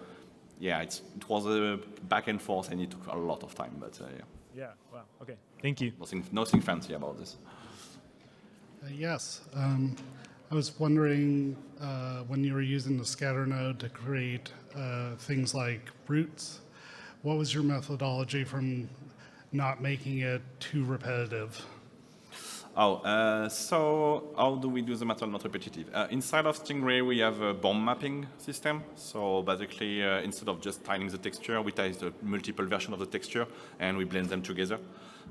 yeah, it was a back and forth, and it took a lot of time. But yeah. Yeah. Wow. Okay. Thank you. Nothing fancy about this. Yes. I was wondering when you were using the scatter node to create things like roots, what was your methodology from not making it too repetitive? So how do we do the material not repetitive? Inside of Stingray, we have a bomb mapping system. So basically, instead of just tiling the texture, we tile the multiple version of the texture, and we blend them together.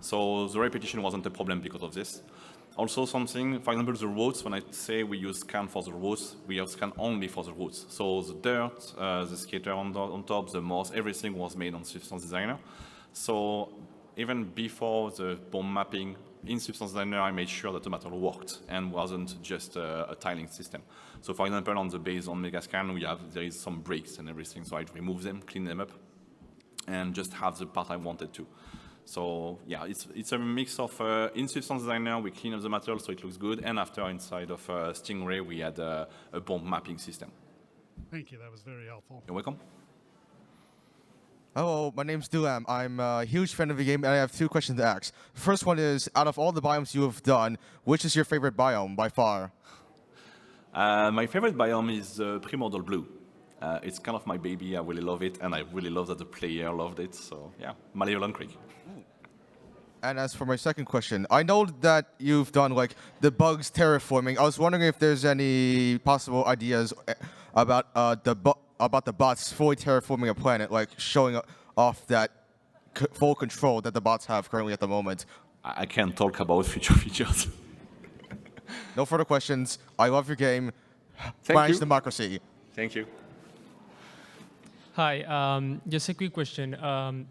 So the repetition wasn't a problem because of this. Also something, for example, the roots, when I say we use scan for the roots, we have scan only for the roots. So the dirt, the skater on top, the moss, everything was made on Substance Designer. So even before the bomb mapping, in Substance Designer, I made sure that the material worked and wasn't just a tiling system. So for example, on the base on Megascan, there is some breaks and everything. So I'd remove them, clean them up, and just have the part I wanted to. So yeah, it's a mix of, in Substance Designer, we clean up the material so it looks good, and after inside of Stingray, we had a bomb mapping system. Thank you, that was very helpful. You're welcome. Hello, my name's Dulam. I'm a huge fan of the game, and I have 2 questions to ask. The first one is, out of all the biomes you have done, which is your favorite biome by far? My favorite biome is Primordial Blue. It's kind of my baby. I really love it, and I really love that the player loved it. So yeah, Malevolent Creek. And as for my second question, I know that you've done like the bugs terraforming. I was wondering if there's any possible ideas about the bots fully terraforming a planet, like showing off that full control that the bots have currently at the moment. I can't talk about future features. No further questions. I love your game. Thank you. Democracy. Thank you. Hi, just a quick question.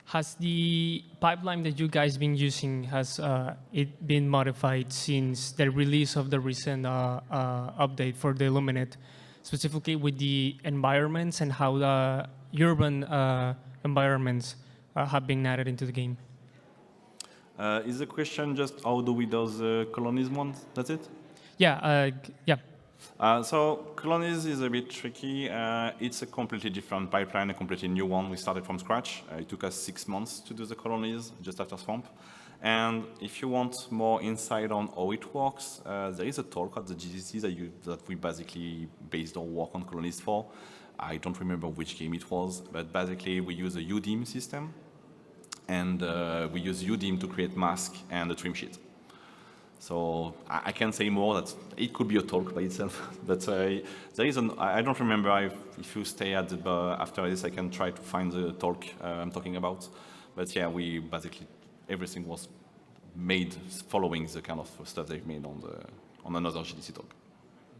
Has the pipeline that you guys been using, has it been modified since the release of the recent update for the Illuminate, specifically with the environments and how the urban environments have been added into the game? Is the question just how do we do the colonies ones? That's it? Yeah, yeah. So colonies is a bit tricky. It's a completely different pipeline, a completely new one. We started from scratch. It took us 6 months to do the colonies, just after Swamp. And if you want more insight on how it works, there is a talk at the GDC that we basically based our work on colonies for. I don't remember which game it was, but basically we use a UDIM system, and we use UDIM to create mask and a trim sheet. So I can't say more. That it could be a talk by itself, but there is I don't remember. If you stay at the after this, I can try to find the talk I'm talking about. But yeah, we basically everything was made following the kind of stuff they've made on another GDC talk.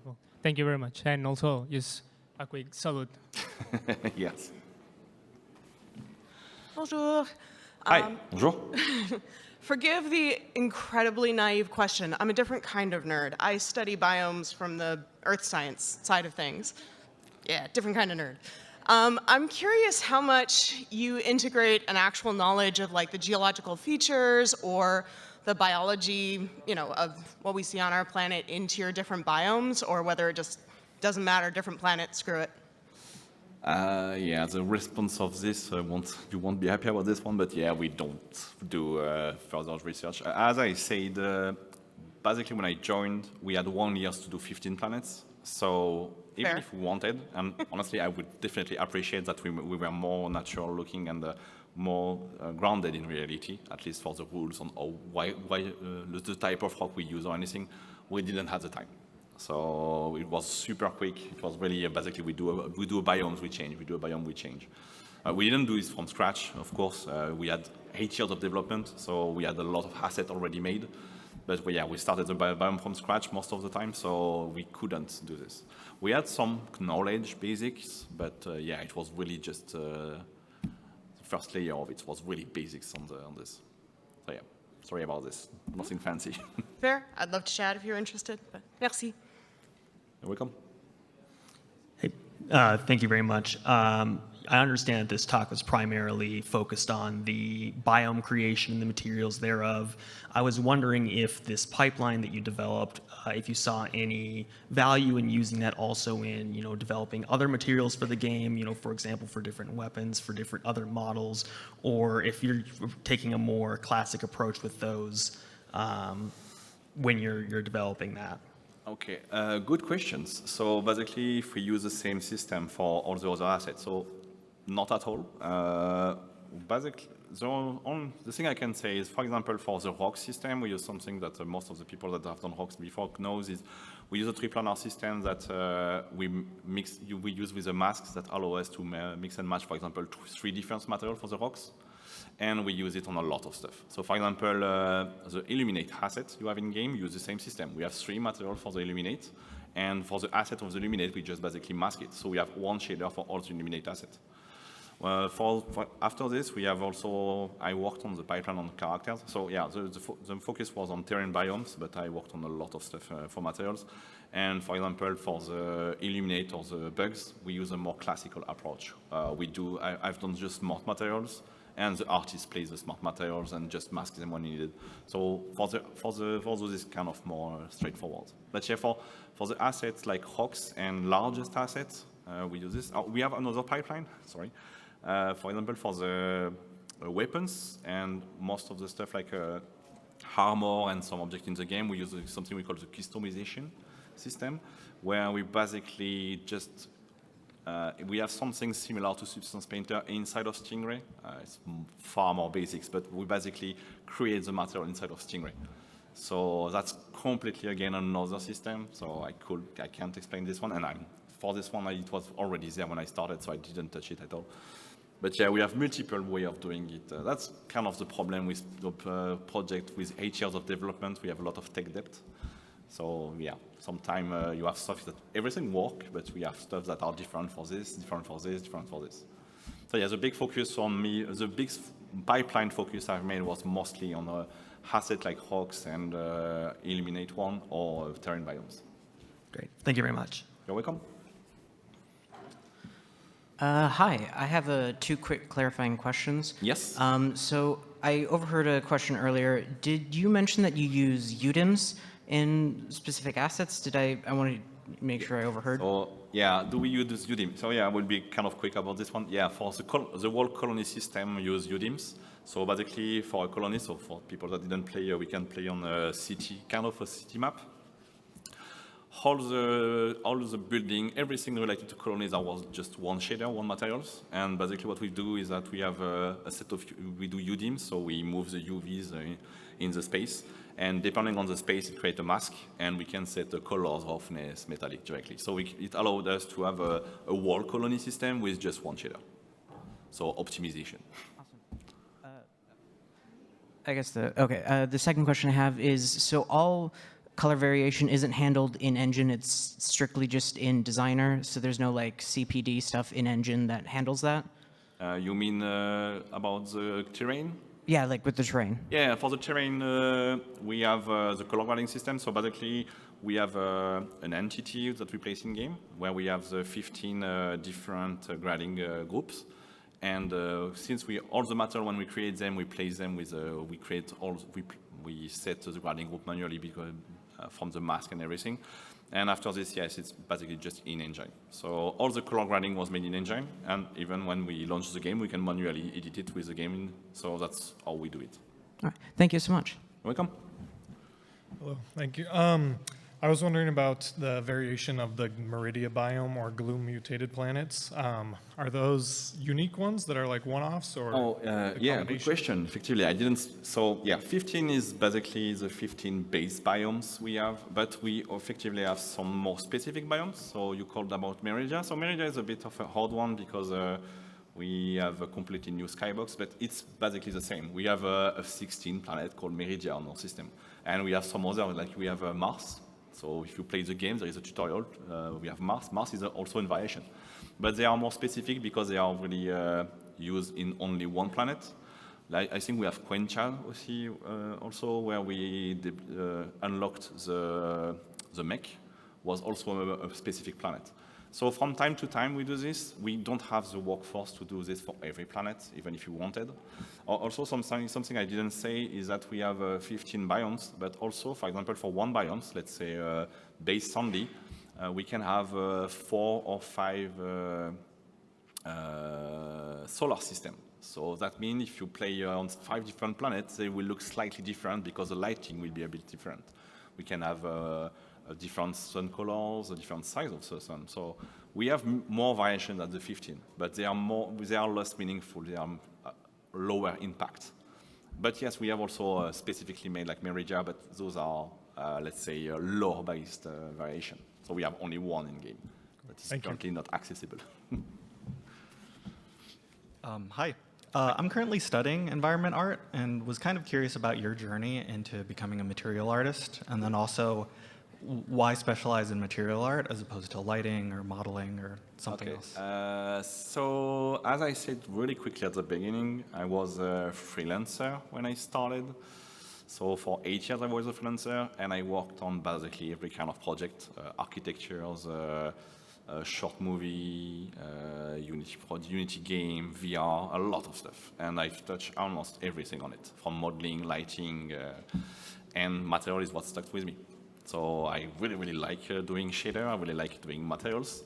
Cool. Thank you very much, and also just a quick salute. Yes. Bonjour. Hi, bonjour. Forgive the incredibly naive question. I'm a different kind of nerd. I study biomes from the earth science side of things. Yeah, different kind of nerd. I'm curious how much you integrate an actual knowledge of like the geological features or the biology, of what we see on our planet into your different biomes, or whether it just doesn't matter, different planet, screw it. Yeah, the response of this, you won't be happy about this one, but yeah, we don't do further research. As I said, basically when I joined, we had 1 year to do 15 planets. So even Fair. if we wanted, and honestly, I would definitely appreciate that we were more natural looking and more grounded in reality, at least for the rules on why the type of rock we use or anything. We didn't have the time. So it was super quick. It was really basically we do a biomes, we change. We do a biome, we change. We didn't do this from scratch, of course. We had 8 years of development, so we had a lot of assets already made. But yeah, we started the biome from scratch most of the time, so we couldn't do this. We had some knowledge basics, but yeah, it was really just the first layer of it was really basics on this. So yeah, sorry about this. Nothing fancy. Fair. I'd love to chat if you're interested, but merci. You're welcome. Hey, thank you very much. I understand that this talk was primarily focused on the biome creation and the materials thereof. I was wondering if this pipeline that you developed, if you saw any value in using that also in, developing other materials for the game, for example, for different weapons, for different other models, or if you're taking a more classic approach with those when you're developing that. Okay, good questions. So basically, if we use the same system for all the other assets, so not at all. Basically, the thing I can say is, for example, for the rock system, we use something that most of the people that have done rocks before knows is we use a triplanar system that we use with the masks that allow us to mix and match, for example, 3 different materials for the rocks. And we use it on a lot of stuff. So for example, the Illuminate asset you have in game, use the same system. We have 3 materials for the Illuminate, and for the asset of the Illuminate, we just basically mask it. So we have 1 shader for all the Illuminate assets. After this, we have also, I worked on the pipeline on the characters. So yeah, the focus was on terrain biomes, but I worked on a lot of stuff for materials. And for example, for the Illuminate or the bugs, we use a more classical approach. I've done just smart materials, and the artist plays the smart materials and just masks them when needed. So for those, it's kind of more straightforward. But yeah, for the assets like rocks and largest assets, we use this. We have another pipeline, sorry. For example, for the weapons and most of the stuff like armor and some objects in the game, we use something we call the customization system, where we basically just we have something similar to Substance Painter inside of Stingray. It's far more basics, but we basically create the material inside of Stingray. So that's completely, again, another system. So I can't explain this one. And for this one, it was already there when I started, so I didn't touch it at all. But yeah, we have multiple ways of doing it. That's kind of the problem with the project with 8 years of development. We have a lot of tech debt. So yeah, sometimes you have stuff that everything works, but we have stuff that are different for this, different for this, different for this. So yeah, the big focus on me, the big pipeline focus I've made was mostly on a asset like rocks and Illuminate one or terrain biomes. Great, thank you very much. You're welcome. Hi, I have 2 quick clarifying questions. Yes. So I overheard a question earlier. Did you mention that you use UDIMs in specific assets? I wanted to make sure I overheard. So yeah, do we use UDIM? So yeah, I will be kind of quick about this one. Yeah, for the whole colony system, we use UDIMs. So basically for a colony, so for people that didn't play, we can play on a city, kind of a city map. All the building, everything related to colonies was just 1 shader, 1 materials. And basically what we do is that we have a set of, we do UDIMs, so we move the UVs in the space. And depending on the space, it creates a mask, and we can set the colors, roughness, metallic directly. So it allowed us to have a whole colony system with just 1 shader. So optimization. Awesome. I guess the second question I have is, so all color variation isn't handled in engine, it's strictly just in designer, so there's no like CPD stuff in engine that handles that? You mean about the terrain? Yeah, like with the terrain. Yeah, for the terrain, we have the color grading system. So basically, we have an entity that we place in game where we have the 15 different grading groups. And since all the material, when we create them, we place them with, we set the grading group manually because from the mask and everything. And after this, yes, it's basically just in engine. So all the color grading was made in engine, and even when we launch the game, we can manually edit it with the game. So that's how we do it. All right. Thank you so much. You're welcome. Hello, thank you. I was wondering about the variation of the Meridia biome or gloom mutated planets. Are those unique ones that are like one-offs or? Oh, yeah, good question. Effectively, I didn't. So yeah, 15 is basically the 15 base biomes we have, but we effectively have some more specific biomes. So you called about Meridia. So Meridia is a bit of a hard one because we have a completely new skybox, but it's basically the same. We have a 16 planet called Meridia on our system, and we have some other, like we have Mars. So if you play the game, there is a tutorial. We have Mars. Mars is also in variation. But they are more specific because they are really used in only one planet. Like, I think we have Quencha also, where we unlocked the mech, was also a specific planet. So from time to time we do this. We don't have the workforce to do this for every planet, even if you wanted. Also something I didn't say is that we have 15 biomes, but also, for example, for one biome, let's say base Sandy, we can have 4 or 5 solar systems. So that means if you play on 5 different planets, they will look slightly different because the lighting will be a bit different. We can have different sun colors, a different size of the sun. So we have more variation than the 15, but they are less meaningful. They are lower impact. But yes, we have also specifically made like Meridia, but those are, let's say, lore-based variation. So we have only one in game. That is currently not accessible. Hi. I'm currently studying environment art and was kind of curious about your journey into becoming a material artist, and then also why specialize in material art as opposed to lighting or modeling or something else? So as I said really quickly at the beginning, I was a freelancer when I started. So for 8 years I was a freelancer, and I worked on basically every kind of project, architectures, short movie, Unity game, VR, a lot of stuff. And I've touched almost everything on it, from modeling, lighting, and material is what stuck with me. So I really, really like doing shader. I really like doing materials.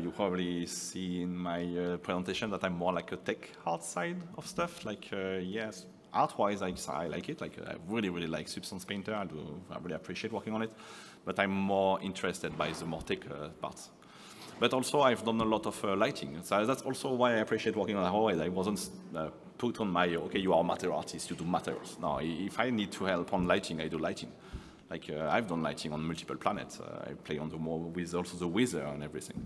You probably see in my presentation that I'm more like a tech hard side of stuff. Like, yes, art-wise, I like it. Like, I really, really like Substance Painter. I really appreciate working on it. But I'm more interested by the more tech parts. But also, I've done a lot of lighting. So that's also why I appreciate working on Arrowhead. I wasn't put on my, okay, you are a material artist, you do materials. No, if I need to help on lighting, I do lighting. Like, I've done lighting on multiple planets. I play on with also the weather and everything.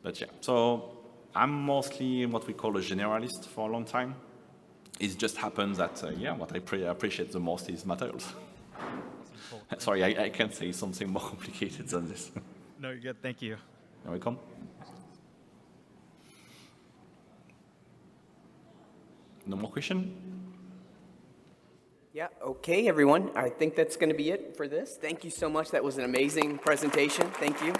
But yeah, so I'm mostly what we call a generalist for a long time. It just happens that, yeah, what I appreciate the most is materials. Sorry, I can't say something more complicated than this. No, you're good. Thank you. You're welcome. No more question? Yeah, okay, everyone. I think that's going to be it for this. Thank you so much. That was an amazing presentation. Thank you.